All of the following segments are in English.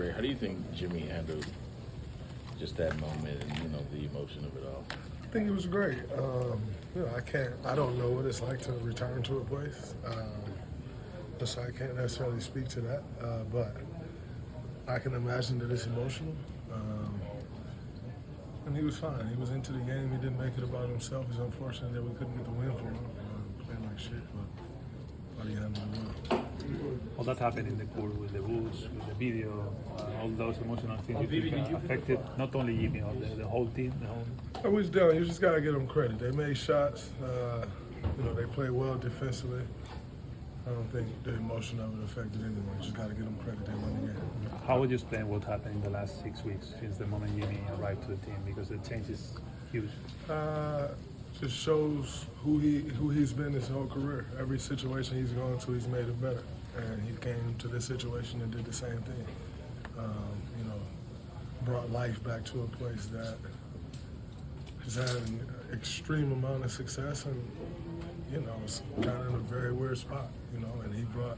Dre, how do you think Jimmy handled just that moment and the emotion of it all? I think it was great. I don't know what it's like to return to a place, so I can't necessarily speak to that. But I can imagine that it's emotional. And he was fine. He was into the game. He didn't make it about himself. It's unfortunate that we couldn't get the win for him. Playing like shit, but he handled it well. All that happened in the court with the rules, with the video, all those emotional things affected not only Jimmy, the whole team. We was down. You just gotta give them credit. They made shots. They played well defensively. I don't think the emotion of it affected anyone. You just gotta give them credit. They won the game. How would you explain what happened in the last 6 weeks since the moment Jimmy arrived to the team? Because the change is huge. Just shows who he's been his whole career. Every situation he's gone to, he's made it better. And he came to this situation and did the same thing. Brought life back to a place that has had an extreme amount of success and, it's kind of in a very weird spot, and he brought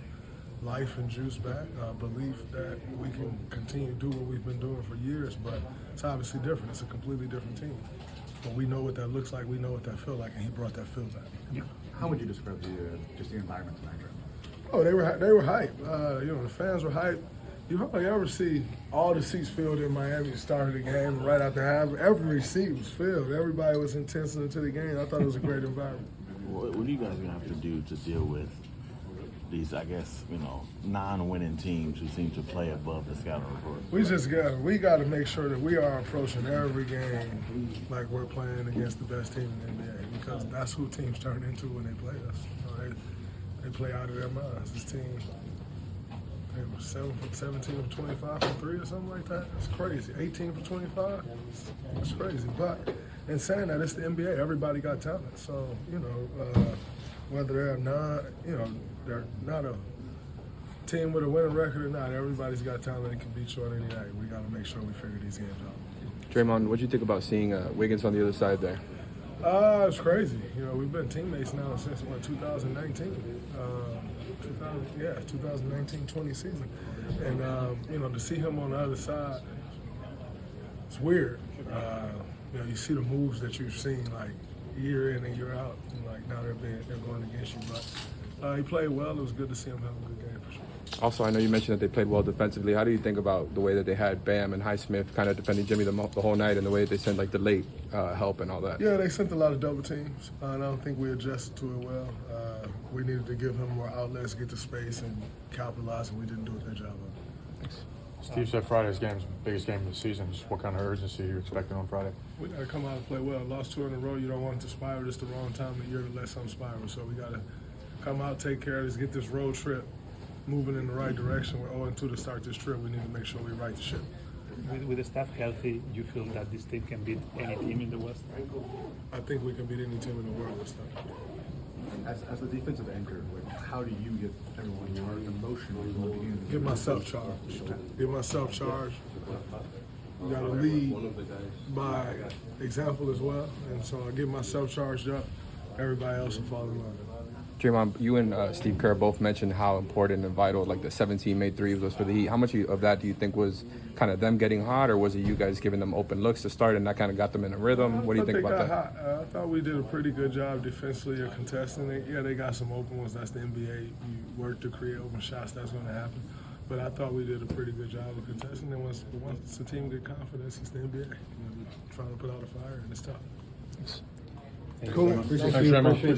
life and juice back, belief that we can continue to do what we've been doing for years, but it's obviously different. It's a completely different team. But we know what that looks like, we know what that feels like, and he brought that feel back. How would you describe just the environment tonight? Oh, they were hyped. The fans were hyped. You hardly ever see all the seats filled in Miami starting the game right after half. Every seat was filled. Everybody was intense into the game. I thought it was a great environment. What are you guys going to have to do to deal with these, non-winning teams who seem to play above the scouting report? We got to make sure that we are approaching every game like we're playing against the best team in the NBA, because that's who teams turn into when they play us. They play out of their minds. This team, they were 17 for 25 from 3 or something like that. It's crazy. 18 for 25. It's crazy. But in saying that, it's the NBA. Everybody got talent. So whether they're not a team with a winning record or not, everybody's got talent and can beat you on any night. We got to make sure we figure these games out. Draymond, what do you think about seeing Wiggins on the other side there? It's crazy. We've been teammates now since 2019. 2019-20 season. And to see him on the other side, it's weird. You see the moves that you've seen like year in and year out, and now they're going against you. But he played well. It was good to see him have a good game for sure. Also, I know you mentioned that they played well defensively. How do you think about the way that they had Bam and Highsmith kind of defending Jimmy the whole night, and the way that they sent the late help and all that? Yeah, they sent a lot of double teams, and I don't think we adjusted to it well. We needed to give him more outlets, get the space, and capitalize, and we didn't do a good job of it. Thanks. Steve said Friday's game's the biggest game of the season. Just what kind of urgency are you expecting on Friday? We got to come out and play well. Lost 2 in a row. You don't want it to spiral. It's the wrong time of the year to let something spiral. So we got to come out, take care of this, get this road trip moving in the right direction. We're 0-2 to start this trip. We need to make sure we right the ship. With the staff healthy, you feel that this team can beat any team in the West? I think we can beat any team in the world this time. As the defensive anchor, how do you get everyone emotionally? Give myself charge. Give myself charge. You got to lead by example as well. And so I get myself charged up. Everybody else will follow in line. Draymond, you and Steve Kerr both mentioned how important and vital the 17 made threes was for the Heat. How much of that do you think was kind of them getting hot, or was it you guys giving them open looks to start and that kind of got them in a rhythm? What do you think about that? I thought we did a pretty good job defensively of contesting it. Yeah, they got some open ones. That's the NBA. You work to create open shots. That's going to happen. But I thought we did a pretty good job of contesting. And once the team get confidence, it's the NBA. Trying to put out a fire, and it's tough. Thanks. Cool. Thanks, Draymond.